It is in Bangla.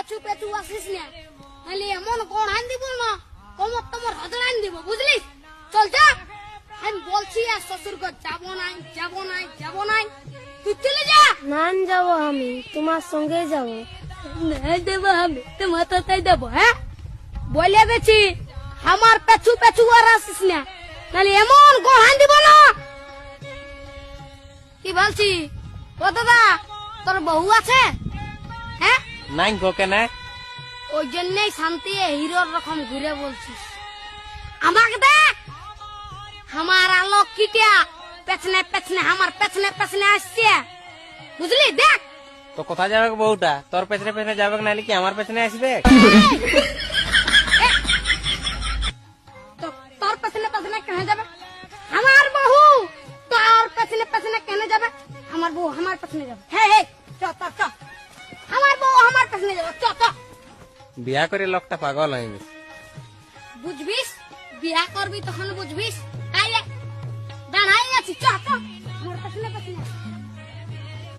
পেছু পেছু আসিস না, নাহলে এমন কোন আন দিব না কোমর তোমার হজরান দিব, বুঝলিস? চল যা, আমি বলছি আর শ্বশুর ঘর যাবো নাই যাবো নাই যাবো নাই, তুই চলে যা। নান যাব, আমি তোমার সঙ্গে যাব। নাই দেবো আমি তোমার তাই দেবো, হ্যাঁ বলে দিচ্ছি আমার পেছু পেছু আর আসিস না, নাহলে এমন কোন আন দিব না। কি বলছি ও দাদা, তোর বউ আছে? হ্যাঁ নাই গো কেন? ওই জন্যই শান্তি হিরোর রকম ঘুরে বলছিস। আমাকে দেখ, আমার আলোক কিটা পেছনে পেছনে আমার পেছনে পেছনে আসছে, বুঝলি? দেখ তো কোথায় যাবে বউটা? তোর পেছনে পেছনে যাবে নাহলে কি আমার পেছনে আসবে? তোর পেছনে পেছনে কেন যাবে? আমার বউ তোর পেছনে পেছনে কেন যাবে? আমার বউ আমার পেছনে যাবে। হ্যাঁ হ্যাঁ, চ চ চ, আমার বউ আমার পেছনে যাবে, চ চ। বিয়া করে লোকটা পাগল হয়ে গেছে। বুঝবিস, বিয়া করবি তখন বুঝবিস। আইলে দাঁড়াই আছি, চ চ আমার পেছনে পেছনে।